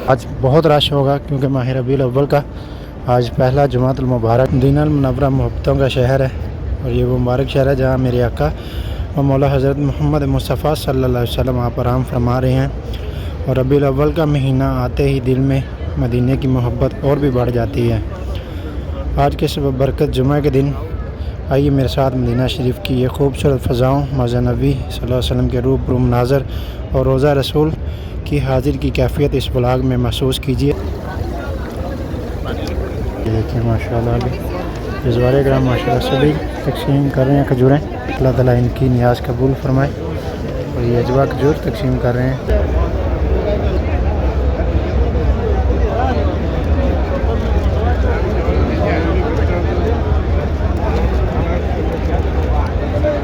आज बहुत रश होगा क्योंकि माह रबीउल अव्वल का आज पहला जुमातुल मुबारक मदीना मुनव्वरा मोहब्बतों का शहर है। और ये वो मुबारक शहर है जहाँ मेरे आका व मौला हज़रत मोहम्मद मुस्तफ़ा सल्लल्लाहु अलैहि वसल्लम आप आराम फरमा रहे हैं। और रबीउल अव्वल का महीना आते ही दिल में मदीने की मोहब्बत और भी बढ़ जाती है। आज के सब बरकत जुमा के दिन आइए मेरे साथ मदीना शरीफ की ये खूबसूरत फ़ज़ाओं मज़ा नबी सल्लल्लाहु अलैहि वसल्लम के रूबरू मनाज़र और रोज़ा रसूल की हाजिर की कैफियत इस ब्लॉग में महसूस कीजिए। देखिए माशाल्लाह अभी जज्बारे ग्राम माशाल्लाह सभी तकसीम कर रहे हैं खजूरें। अल्लाह ताला इनकी नियाज़ कबूल फरमाए। और ये अजवा खजूर तकसीम कर रहे हैं।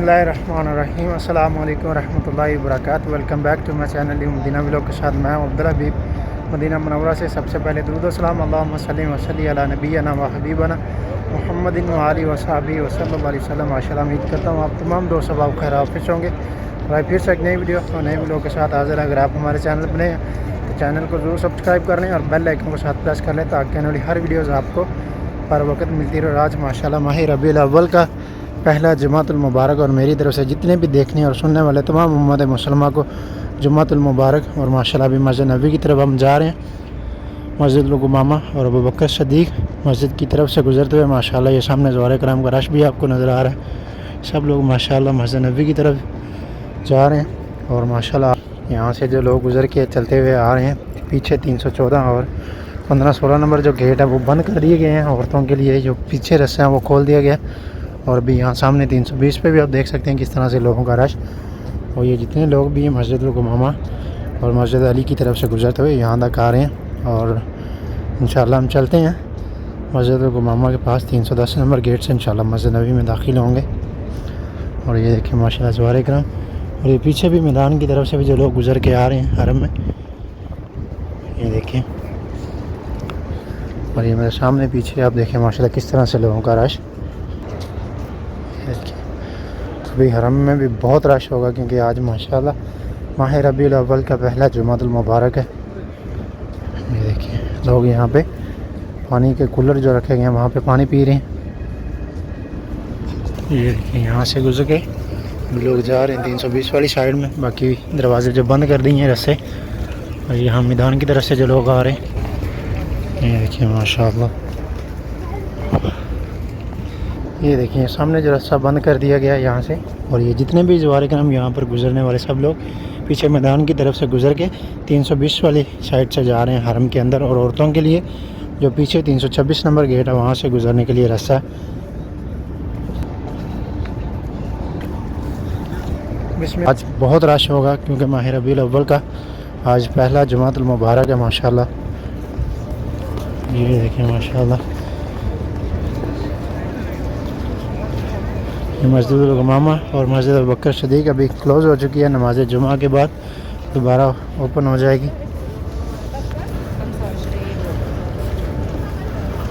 बिस्मिल्लाहिर्रहमानिर्रहीम। अस्सलामु अलैकुम रहमतुल्लाहि व बरकातहू। Welcome back to my channel Madina vlog के साथ मैं अब्दुल हबीब मदीना मुनव्वरा से। सबसे पहले दुरूद व सलाम अल्लाहुम्मा सल्ली व सल्ली अला नबिय्यिना व हबीबना मुहम्मदिन व आलिहि व सहाबिहि व सल्लल्लाहु अलैहि वसल्लम। माशाल्लाह उम्मीद करता हूँ आप तमाम दोस्त अब खैर हाफिज़ होंगे। और फिर से एक नई वीडियो और नए व्लॉग के साथ हाज़िर हैं। अगर आप हमारे चैनल पर नए हैं तो चैनल को ज़रूर सब्सक्राइब कर लें और बेल आइकन को साथ प्रेस कर लें ताकि आने वाली हर वीडियोज़ आपको हर वक्त मिलती रहे। आज माशाल्लाह माह रबीउल अव्वल का पहला जुमातुल मुबारक और मेरी तरफ से जितने भी देखने और सुनने वाले तमाम उम्मत मुसलमान को जुमातुल मुबारक। और माशाल्लाह अभी मस्जिद नबी की तरफ हम जा रहे हैं। मस्जिद लुगमामा और अबू बकर सदीक मस्जिद की तरफ से गुजरते हुए माशाल्लाह ये सामने ज़वारे कराम का रश भी आपको नज़र आ रहा है। सब लोग माशाल्लाह मस्जिद नबी की तरफ जा रहे हैं। और माशाल्लाह यहाँ से जो लोग गुज़र के चलते हुए आ रहे हैं, पीछे 314 और 15-16 नंबर जो गेट है वो बंद कर दिए गए हैं औरतों के लिए। जो पीछे रस्ते हैं वो खोल दिया गया। और भी यहाँ सामने 320 पे भी आप देख सकते हैं किस तरह से लोगों का रश। और ये जितने लोग भी मस्जिद लुगमामा और मस्जिद अली की तरफ से गुजरते हुए यहाँ तक आ रहे हैं। और इंशाल्लाह हम चलते हैं मस्जिद लुगमामा के पास 310 नंबर गेट से इंशाल्लाह मस्जिद नबी में दाखिल होंगे। और ये देखिए माशाल्लाह ज़वारे कराम। और ये पीछे भी मैदान की तरफ से भी जो लोग गुजर के आ रहे हैं हरम में, ये देखिए। और ये मेरे सामने पीछे आप देखें माशाल्लाह किस तरह से लोगों का रश। अभी हरम में भी बहुत रश होगा क्योंकि आज माशाल्लाह माह रबीउल अव्वल का पहला जुमातुल मुबारक है। ये देखिए लोग यहाँ पे पानी के कूलर जो रखे गए हैं वहाँ पे पानी पी रहे हैं। ये देखिए यहाँ से गुजर के लोग जा रहे हैं 320 वाली साइड में। बाकी दरवाजे जो बंद कर दिए हैं रस्ते। और यहाँ मैदान की तरफ से जो लोग आ रहे हैं, ये देखिए माशाल्लाह। ये देखिए सामने जो रास्ता बंद कर दिया गया है यहाँ से। और ये जितने भी ज़वारे कराम यहाँ पर गुजरने वाले सब लोग पीछे मैदान की तरफ से गुजर के 320 वाली साइड से जा रहे हैं हरम के अंदर। और औरतों के लिए जो पीछे 326 नंबर गेट है वहाँ से गुजरने के लिए रास्ता है। आज बहुत रश होगा क्योंकि माह रबीउल अव्वल का आज पहला जुमातुल मुबारक है माशाल्लाह। ये देखिए माशाल्लाह मस्जिद लुगमामा और मस्जिद अबू बकर सदीक अभी क्लोज़ हो चुकी है। नमाज जुमा के बाद दोबारा ओपन हो जाएगी।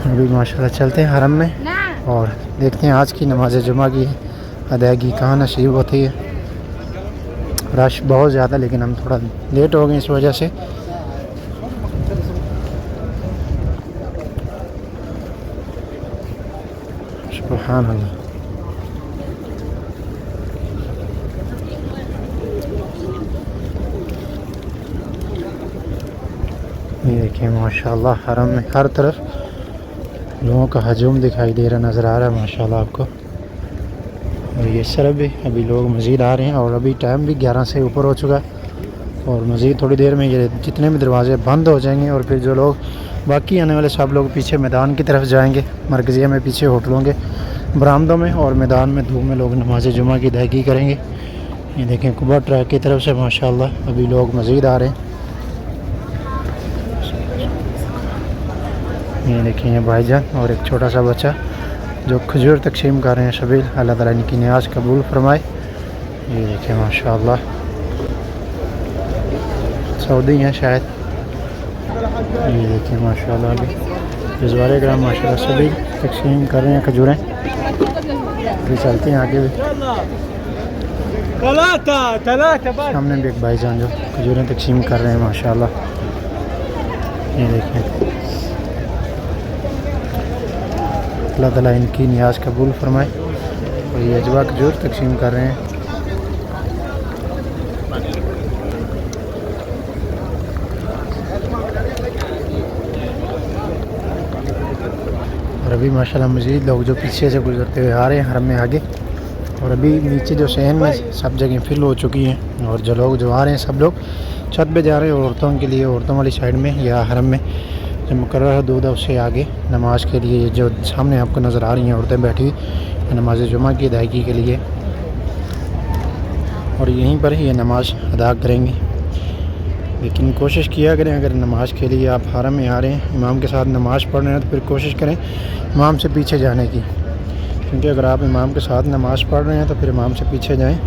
अभी माशाल्लाह चलते हैं हरम में और देखते हैं आज की नमाज जुमा की अदायगी कहाँ नसीब होती है। रश बहुत ज़्यादा लेकिन हम थोड़ा लेट हो गए इस वजह से। सुभान अल्लाह। ये देखिए माशाल्लाह हरम में हर तरफ लोगों का हजूम दिखाई दे रहा नज़र आ रहा है माशाल्लाह आपको। और ये तरफ भी अभी लोग मज़ीद आ रहे हैं। और अभी टाइम भी 11 से ऊपर हो चुका है। और मज़ीद थोड़ी देर में ये जितने भी दरवाज़े बंद हो जाएंगे और फिर जो लोग बाकी आने वाले सब लोग पीछे मैदान की तरफ जाएंगे। मरकज़िया में पीछे होटलों के बरामदों में और मैदान में धूप में लोग नमाज जुमा की अदायगी करेंगे। ये देखें कुबा ट्रैक की तरफ से माशाल्लाह अभी लोग मज़ीद आ रहे हैं। ये देखिए भाईजान और एक छोटा सा बच्चा जो खजूर तकसीम कर रहे हैं शबील। अल्लाह ताला इनकी नियाज़ कबूल फरमाए। ये देखिए माशाल्लाह सऊदी हैं शायद। ये देखिए माशाल्लाह अभी जज्बारे ग्राम माशाल्लाह सभी तकसीम कर रहे हैं खजूरें। अभी चलते हैं आगे भी। सामने भी एक भाईजान जो खजूरें तकसीम कर रहे हैं माशाल्लाह। ये देखें, अल्लाह ताला इनकी नियाज़ कबूल फरमाए। और ये अजवा खजूर तकसीम कर रहे हैं। और अभी माशाल्लाह मज़ीद लोग जो पीछे से गुजरते हुए आ रहे हैं हरम में आगे। और अभी नीचे जो सहन में सब जगह फिल हो चुकी हैं। और जो लोग जो आ रहे हैं सब लोग छत पे जा रहे हैं औरतों के लिए, औरतों वाली साइड में या हरम में जो मुकर्रर हदूद है उससे आगे नमाज के लिए जो सामने आपको नज़र आ रही हैं औरतें बैठी हुई नमाज जुमा की अदायगी के लिए। और यहीं पर ये नमाज अदा करेंगे। लेकिन कोशिश किया करें, अगर नमाज के लिए आप हरम में आ रहे हैं इमाम के साथ नमाज़ पढ़ रहे हैं तो फिर कोशिश करें इमाम से पीछे जाने की, क्योंकि अगर आप इमाम के साथ नमाज़ पढ़ रहे हैं तो फिर इमाम से पीछे जाएं।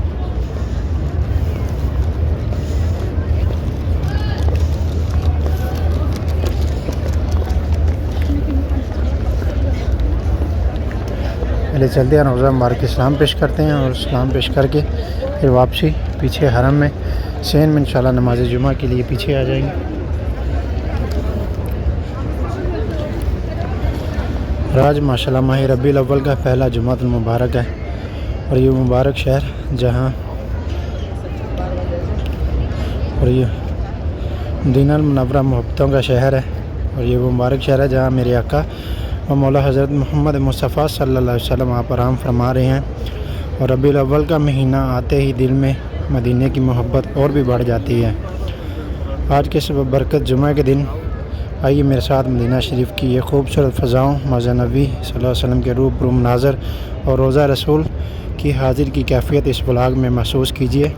पहले चलते हैं रोज़ा मुबारक इस्लाम पेश करते हैं और इस्लाम पेश करके फिर वापसी पीछे हरम में सैन में इंशाल्लाह नमाज जुमा के लिए पीछे आ जाएंगे। आज माशाल्लाह माह रबीउल अव्वल का पहला जुमातुल मुबारक है। और ये मुबारक शहर जहाँ और ये दीनुल मुनव्वरा मोहब्बतों का शहर है। और ये वो मुबारक शहर है जहाँ मेरे आका व मौला हज़रत मोहम्मद मुस्तफ़ा सल्लल्लाहु अलैहि वसल्लम आप आराम फरमा रहे हैं। और रबीउल अव्वल का महीना आते ही दिल में मदीने की मोहब्बत और भी बढ़ जाती है। आज के सब बरकत जुमा के दिन आइए मेरे साथ मदीना शरीफ की ये खूबसूरत फ़ज़ाओं मज़ा नबी सल्लल्लाहु अलैहि वसल्लम के रूबरू मनाज़र और रोज़ा रसूल की हाजिर की कैफियत इस व्लॉग में महसूस कीजिए।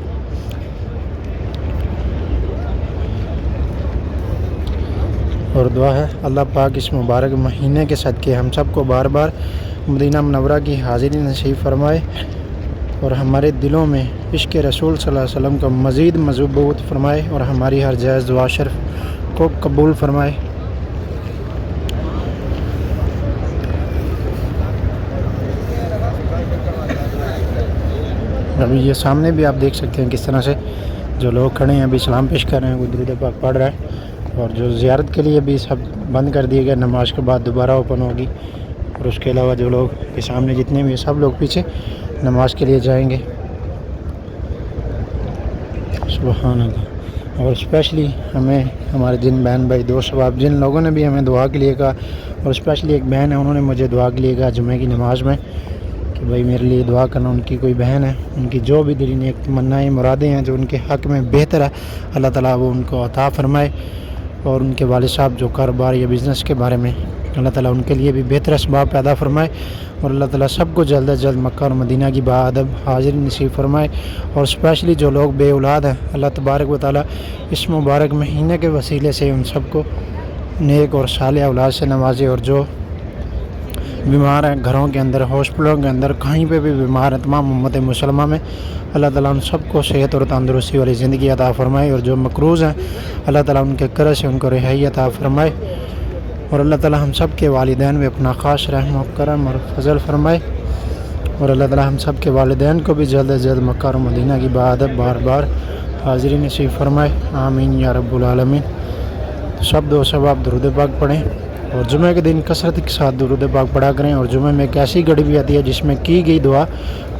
और दुआ है अल्लाह पाक इस मुबारक महीने के सदक़े हम सब को बार बार मदीना मुनव्वरा की हाज़िरी नसीब फरमाए और हमारे दिलों में इश्क़ रसूल सल्लल्लाहु अलैहि वसल्लम का मज़ीद मज़बूत फरमाए और हमारी हर जायज़ दुआ शर्फ को कबूल फरमाए। अभी ये सामने भी आप देख सकते हैं किस तरह से जो लोग खड़े हैं अभी सलाम पेश कर रहे हैं, कोई दुरूद पाक पढ़ रहा है। और जो ज़ियारत के लिए भी सब बंद कर दिए गए, नमाज के बाद दोबारा ओपन होगी। और उसके अलावा जो लोग के सामने जितने भी सब लोग पीछे नमाज के लिए जाएंगे। सुभान अल्लाह। और स्पेशली हमें हमारे जिन बहन भाई दोस्त अहबाब जिन लोगों ने भी हमें दुआ के लिए कहा, और स्पेशली एक बहन है उन्होंने मुझे दुआ के लिए कहा जुमे की नमाज़ में कि भाई मेरे लिए दुआ करना। उनकी कोई बहन है, उनकी जो भी दिली नेक तमन्नाएं मुरादें हैं जो उनके हक़ में बेहतर है अल्लाह ताला वो उनको अता फ़रमाए। और उनके वालिद साहब जो कारोबार या बिज़नेस के बारे में अल्लाह ताला उनके लिए भी बेहतर असबाब पैदा फ़रमाए। और अल्लाह ताला सबको जल्द अज जल्द मक्का और मदीना की बाअदब हाज़िरी नसीब फ़रमाए। और स्पेशली जो लोग बे औलाद हैं अल्लाह तबारक व तआला इस मुबारक महीने के वसीले से उन सबको नेक और साले औलाद से नवाजे। और जो बीमार हैं घरों के अंदर, हॉस्पिटलों के अंदर, कहीं पे भी बीमार हैं, तमाम उम्मत मुसलमा में अल्लाह ताला उन सबको सेहत और तंदुरुस्ती वाली ज़िंदगी अता फ़रमाए। और जो मकरूज़ हैं अल्लाह ताला उनके कर्ज़ से उनको रिहाई अता फ़रमाए। और अल्लाह ताला हम सब के वालिदैन में अपना ख़ास रहम और करम और फजल फ़रमाए। और अल्लाह ताला हम सब के वालिदैन को भी जल्द अज जल्द मक्का और मदीना की बाअदब बार बार हाज़िरी नसीब फ़रमाए। आमीन या रब्बुल आलमीन। सब दोस्त अब आप दुरूद पाक पढ़ें और जुमे के दिन कसरत के साथ दुरूद पाक पढ़ा करें। और जुमे में एक ऐसी घड़ी भी आती है जिसमें की गई दुआ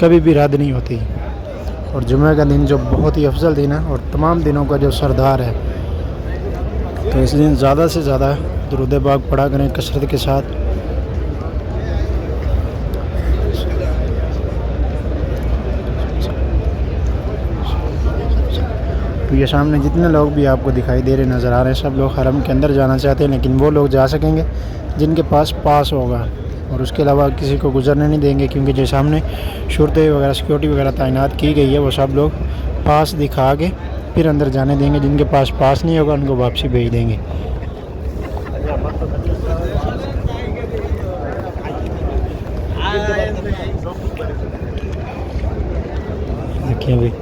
कभी भी रद्द नहीं होती। और जुमे का दिन जो बहुत ही अफजल दिन है और तमाम दिनों का जो सरदार है, तो इस दिन ज़्यादा से ज़्यादा दुरूद पाक पढ़ा करें कसरत के साथ। तो ये सामने जितने लोग भी आपको दिखाई दे रहे नज़र आ रहे हैं सब लोग हरम के अंदर जाना चाहते हैं, लेकिन वो लोग जा सकेंगे जिनके पास होगा। और उसके अलावा किसी को गुजरने नहीं देंगे, क्योंकि जो सामने शर्तें वगैरह सिक्योरिटी वगैरह तैनात की गई है वो सब लोग पास दिखा के फिर अंदर जाने देंगे। जिनके पास नहीं होगा उनको वापसी भेज देंगे। देखिए अभी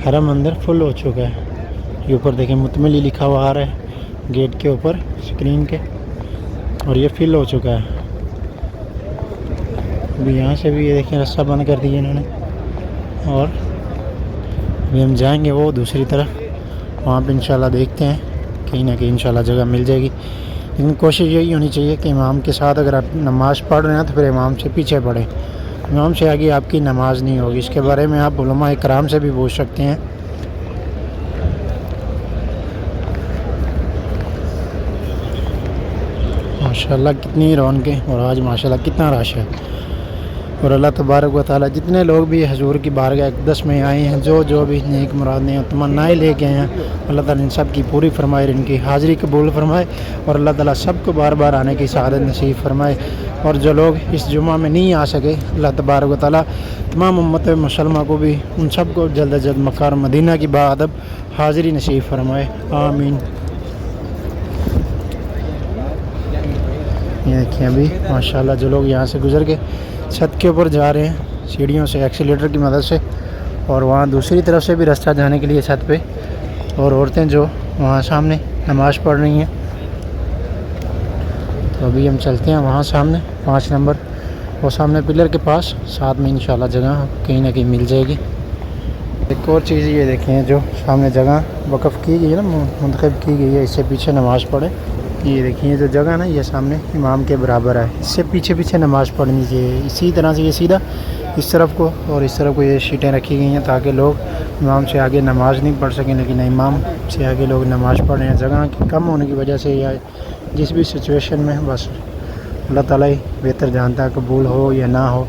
हरम अंदर फुल हो चुका है। ये ऊपर देखें मुतमिली लिखा हुआ आ रहा है गेट के ऊपर स्क्रीन के, और ये फिल हो चुका है। अभी यहाँ से भी ये देखें रास्ता बंद कर दिया इन्होंने। और अभी हम जाएंगे वो दूसरी तरफ, वहाँ पे इंशाल्लाह देखते हैं कहीं ना कहीं इंशाल्लाह जगह मिल जाएगी। लेकिन कोशिश यही होनी चाहिए कि इमाम के साथ अगर आप नमाज़ पढ़ रहे हैं तो फिर इमाम से पीछे पढ़ें, इमाम से आगे आपकी नमाज़ नहीं होगी। इसके बारे में आप उलमा इकराम से भी पूछ सकते हैं। माशाल्लाह कितनी रौनकें, और आज माशाल्लाह कितना रश है। और अल्लाह तबारक व तआला जितने लोग भी हजूर की बारगाह अक़दस में आए हैं, जो भी नेक मुरादें और तमन्नाएँ लेके आए हैं, अल्लाह ताला इन सब की पूरी फरमाए, इनकी हाज़िरी कबूल फरमाए और अल्लाह ताला सबको बार बार आने की सआदत नसीब फरमाए। और जो लोग इस जुमा में नहीं आ सके, अल्लाह तबारक व तआला तमाम उम्मत मुसलमान को भी उन सब को जल्द अज जल्द मक्का और मदीना की बाअदब हाज़िरी नसीब फरमाए, आमीन। ये देखिए अभी माशाल्लाह जो लोग यहाँ से गुज़र के छत के ऊपर जा रहे हैं सीढ़ियों से, एक्सीलेटर की मदद से, और वहाँ दूसरी तरफ से भी रास्ता जाने के लिए छत पे, और औरतें जो वहाँ सामने नमाज़ पढ़ रही हैं। तो अभी हम चलते हैं वहाँ सामने 5 नंबर, वो सामने पिलर के पास, साथ में इंशाल्लाह जगह कहीं ना कहीं मिल जाएगी। एक और चीज़ ये देखें, जो सामने जगह वक़फ़ की गई है ना, मुंतखब की गई है, इससे पीछे नमाज़ पढ़े। ये देखिए जो जगह ना, ये सामने इमाम के बराबर है, इससे पीछे पीछे नमाज़ पढ़नी चाहिए। इसी तरह से ये सीधा इस तरफ को और इस तरफ को ये शीटें रखी गई हैं ताकि लोग इमाम से आगे नमाज़ नहीं पढ़ सकें, लेकिन इमाम से आगे लोग नमाज़ पढ़ रहे हैं। जगह की कम होने की वजह से या जिस भी सिचुएशन में, बस अल्लाह ताला ही बेहतर जानता है कबूल हो या ना हो।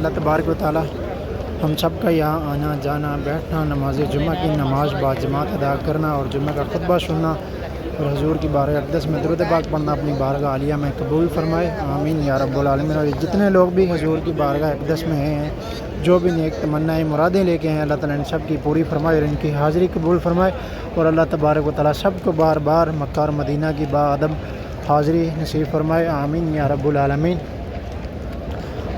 अल्लाह तबारक व तआला हम सब का यहाँ आना जाना बैठना, नमाज जुम्मा की नमाज बाजमात अदा करना और जुम्मे का खुतबा सुनना और हजूर की बारगाह अक़दस में दुरूद पाक पढ़ना अपनी बारगाह आलिया में कबूल फरमाए, आमीन या रब्बुल आलमीन। और जितने लोग भी हजूर की बारगाह अक़दस में हैं, जो भी नेक तमन्नाएँ मुरादें लेके हैं, अल्लाह ताला इन सब की पूरी फरमाए और इनकी हाज़िरी कबूल फरमाए। और अल्लाह तबारक व तआला सबको बार बार मक्का और मदीना की बाअदब हाज़िरी नसीब फरमाए, आमीन या रब्बुल आलमीन।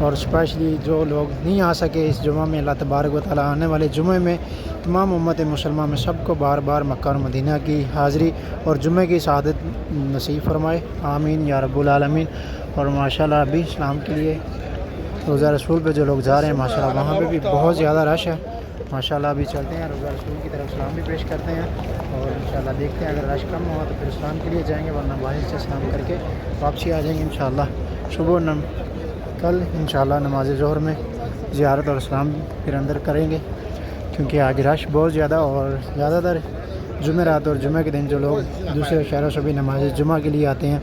और स्पेशली जो लोग नहीं आ सके इस जुमा में, अल्लाह तबारक व तआला आने वाले जुमे में तमाम उम्मत मुसलमान में सबको बार बार मक्का और मदीना की हाज़िरी और जुमे की शहादत नसीब फरमाए, आमीन या रब्बुल आलमीन। और माशाल्लाह अभी इस्लाम के लिए रोज़ा रसूल पे जो लोग जा रहे हैं, माशाल्लाह वहाँ पे भी बहुत ज़्यादा रश है। माशाल्लाह अभी चलते हैं रोज़ा रसूल की तरफ सलाम भी पेश करते हैं और इंशाल्लाह देखते हैं, अगर रश कम हुआ तो फिर इस्लाम के लिए जाएंगे, वरना बाहर से सलाम करके वापसी आ जाएंगे इंशाल्लाह। सुबह कल इंशाल्लाह नमाज ज़ोहर में ज़ियारत और सलाम फिर अंदर करेंगे, क्योंकि आज रश बहुत ज़्यादा और ज़्यादातर जुमेरात और जुमे के दिन जो लोग दूसरे शहरों से भी नमाज जुमा के लिए आते हैं,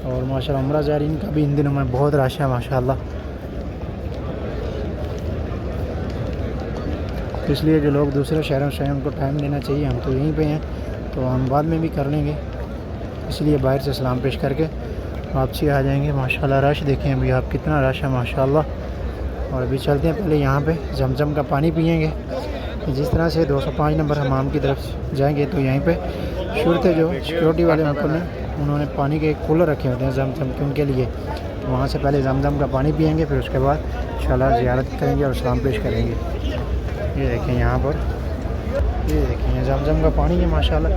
और माशाल्लाह उम्रा ज़ायरीन का भी इन दिनों में बहुत रश है माशाल्लाह। इसलिए जो लोग दूसरे शहरों से हैं उनको टाइम देना चाहिए। हम तो यहीं पे हैं तो हम बाद में भी कर लेंगे, इसलिए बाहर से सलाम पेश करके वापसी आ जाएंगे। माशाल्लाह रश देखें अभी आप कितना रश है माशाल्लाह। और अभी चलते हैं, पहले यहाँ पे जमजम का पानी पियेंगे। जिस तरह से 205 नंबर हमाम की तरफ जाएंगे तो यहीं पे शुरू जो सिक्योरिटी वाले अंकल ने उन्होंने पानी के कूलर रखे होते हैं जमजम के उनके लिए, तो वहाँ से पहले जमजम का पानी पियेंगे, फिर उसके बाद इंशाल्लाह ज़ियारत करेंगे और सलाम पेश करेंगे। ये देखें यहाँ पर, ये देखें जमजम का पानी है माशाल्लाह।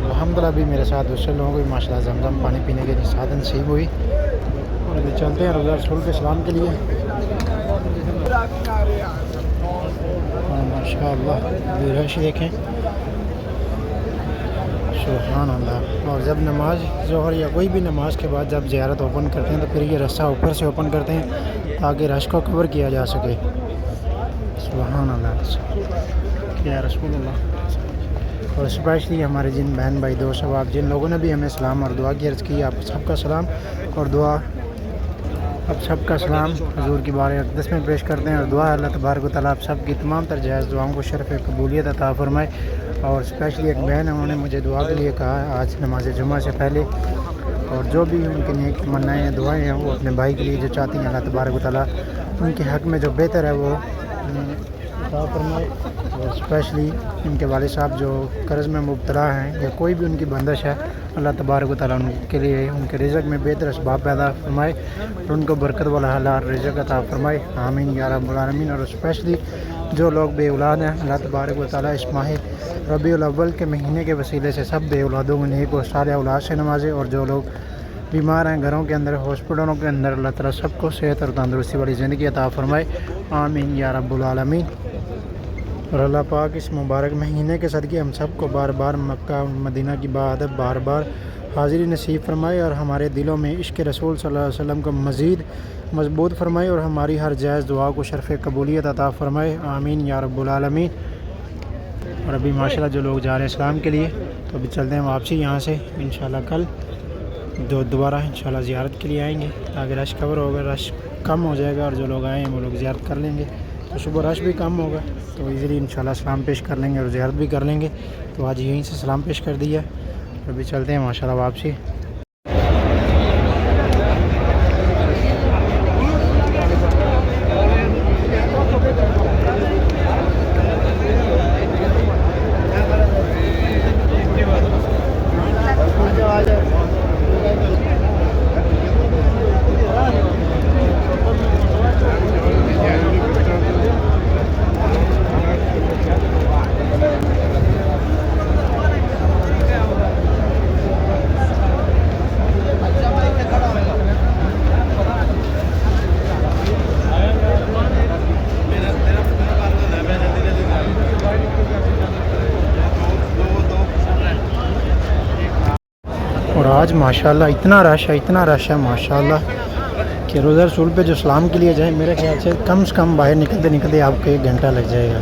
अल्हम्दुलिल्लाह भी मेरे साथ दूसरे लोगों को भी माशाल्लाह जमजम पानी पीने के साधन नसीब हुई। और अभी चलते हैं रोज़ा रसूल के सलाम के लिए। माशाल्लाह अभी रश देखें, सुभान अल्लाह। और जब नमाज ज़ोहर या कोई भी नमाज के बाद जब ज़ियारत ओपन करते हैं तो फिर ये रास्ता ऊपर से ओपन करते हैं ताकि रश को कवर किया जा सके। सुभान अल्लाह या रसूलुल्लाह। और स्पेशली हमारे जिन बहन भाई दोस्त आप जिन लोगों ने भी हमें सलाम और दुआ की अर्ज़ की, आप सबका सलाम और दुआ अब सबका सलाम हुज़ूर की बारगाह अक़दस में पेश करते हैं। और दुआ अल्लाह तबारक व तआला आप सब की तमाम तर जायज़ दुआओं को शरफ़ कबूलियत अता फ़रमाए। और स्पेशली एक बहन है, उन्होंने मुझे दुआ के लिए कहा है आज नमाज जुमा से पहले, और जो भी उनके नेक तमन्नाएँ हैं दुआएँ हैं वो अपने भाई के लिए जो चाहती हैं अल्लाह तबारक व तआला उनके हक़ में जो बेहतर है वो अता फ़रमाए। और स्पेशली इनके वालिद साहब जो कर्ज़ में मुब्तला हैं या कोई भी उनकी बंदिश है, अल्लाह तबारक व तआला उनके लिए उनके रिज़्क़ में बेहतर असबाब पैदा फरमाए और उनको बरकत वाला हलाल रिज़्क़ अता फ़रमाए, आमीन या रब्बुल आलमीन। और स्पेशली जो लोग बे औलाद हैं, अल्लाह तबारक व तआला इस माह रबीउल अव्वल के महीने के वसीले से सब बे औलादों को नेक और साले औलाद से नवाजे। और जो लोग बीमार हैं घरों के अंदर, हॉस्पिटलों के अंदर, अल्लाह ताला सबको सेहत और तंदुरुस्ती वाली ज़िंदगी अता फ़रमाए, आमीन या रब्बुल आलमीन। और अल्लाह पाक इस मुबारक महीने के सदक़े हम सब को बार बार मक्का मदीना की बादब बार बार हाज़िरी नसीब फरमाए और हमारे दिलों में इश्क़ रसूल सल्लल्लाहु अलैहि वसल्लम को मज़ीद मजबूत फरमाए और हमारी हर जायज़ दुआ को शरफ़ कबूलियत अता फ़रमाए, आमीन या रब्बुल आलमीन। और अभी माशाल्लाह जो लोग जा रहे हैं इस्लाम के लिए तो अभी चलते हैं वापसी यहाँ से। इंशाल्लाह कल जो दोबारा इंशाल्लाह ज़ियारत के लिए आएंगे ताकि रश कवर होगा, रश कम हो जाएगा और जो लोग आए हैं वो लोग ज़ियारत कर लेंगे तो सुबह रश भी कम होगा तो इजीली इंशाल्लाह सलाम पेश कर लेंगे और ज़ियारत भी कर लेंगे। तो आज यहीं से सलाम पेश कर दिया, अभी चलते हैं माशाल्लाह वापसी। और आज माशाल्लाह इतना रश है माशाल्लाह कि रोज़ा रसूल पे जो सलाम के लिए जाए मेरे ख्याल से कम बाहर निकलते निकलते आपको 1 घंटा लग जाएगा।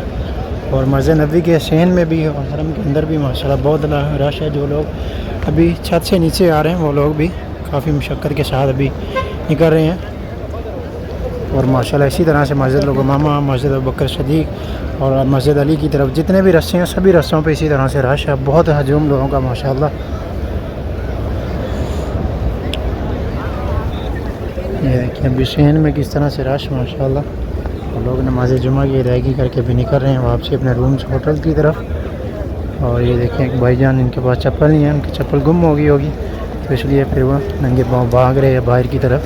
और मस्जिद नबी के हसैन में भी और हरम के अंदर भी माशाल्लाह बहुत रश है। जो लोग अभी छत से नीचे आ रहे हैं वो लोग भी काफ़ी मुशक्क़त के साथ अभी निकल रहे हैं। और माशाल्लाह इसी तरह से मस्जिद उमामा, मस्जिद अबू बकर सिद्दीक़ और मस्जिद अली की तरफ जितने भी रस्ते हैं सभी रस्तों पर इसी तरह से रश है, बहुत हजूम लोगों का माशाल्लाह। ये देखिए अभी शहर में किस तरह से रश माशाल्लाह। और लोग नमाज जुमा की अदायगी करके भी निकल रहे हैं वापसी अपने रूम्स होटल की तरफ। और ये देखें एक भाईजान इनके पास चप्पल नहीं है, उनकी चप्पल गुम हो गई होगी तो इसलिए फिर वो नंगे पाँव भाग रहे हैं बाहर की तरफ।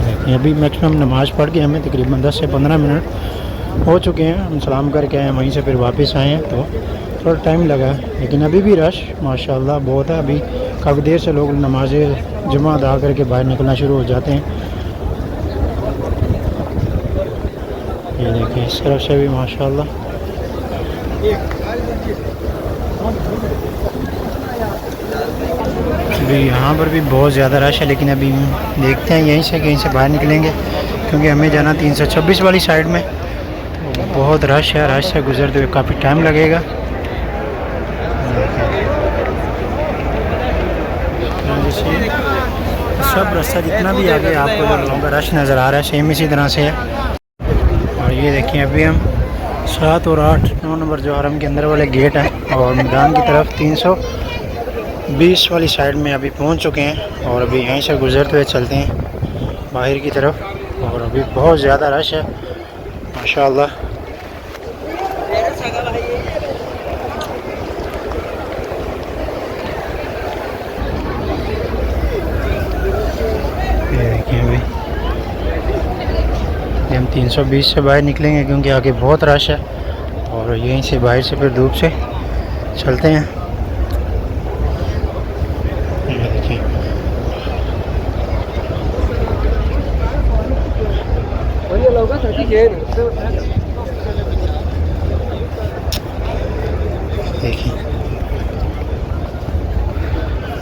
देखिए अभी मैक्सिमम नमाज़ पढ़ के हमें तकरीबन 10 से 15 मिनट हो चुके हैं, हम सलाम करके आए वहीं से फिर वापस आए हैं तो थोड़ा टाइम लगा, लेकिन अभी भी रश माशाल्लाह बहुत है। अभी काफ़ी देर से लोग नमाज जुमा अदा करके बाहर निकलना शुरू हो जाते हैं। ये देखिए इस तरफ से भी माशाल्लाह। अभी यहाँ पर भी बहुत ज़्यादा रश है, लेकिन अभी देखते हैं यहीं से कहीं से बाहर निकलेंगे क्योंकि हमें जाना 326 वाली साइड में। बहुत रश है, रश से गुजरते हुए काफ़ी टाइम लगेगा। सब रास्ता जितना भी आगे आपको जो लोगों का रश नज़र आ रहा है सेम इसी तरह से है। और ये देखिए अभी हम 7 और 8 9 नंबर जो हरम के अंदर वाले गेट हैं और मैदान की तरफ 320 वाली साइड में अभी पहुंच चुके हैं और अभी यहीं से गुजरते हुए चलते हैं बाहर की तरफ। और अभी बहुत ज़्यादा रश है माशाअल्लाह। ये देखिए अभी हम 320 से बाहर निकलेंगे क्योंकि आगे बहुत रश है और यहीं से बाहर से फिर धूप से चलते हैं। ये देखिए देखिए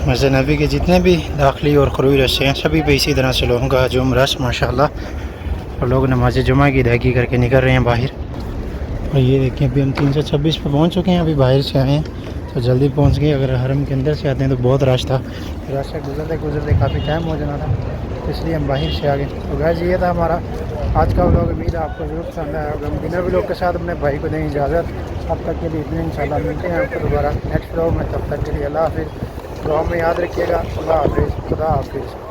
मस्जिद नबी के जितने भी दाखिली और खरूई रस्ते हैं सभी पे इसी तरह से लोगों का हजूम रश माशाल्लाह। और लोग नमाज जुमा की अदायगी करके निकल रहे हैं बाहर। और ये देखिए अभी हम 326 पे पहुंच चुके हैं, अभी बाहर से आए हैं तो जल्दी पहुंच गए। अगर हरम के अंदर से आते हैं तो बहुत रश था, रश से गुजरते गुजरते काफ़ी टाइम हो जाना था, इसलिए हम बाहर से आ गए। तो गाइस ये था हमारा आज का व्लॉग। उम्मीद है आपको जरूर पसंद आया होगा। मदीना व्लॉग के साथ अपने भाई को दें इजाज़त। अब तक के लिए इतने इंशाल्लाह मिलते हैं आपको दोबारा नेक्स्ट व्लॉग में। तब तक के लिए अल्लाह हाफिज़। दुआ में याद रखिएगा। खुदा हाफिज़।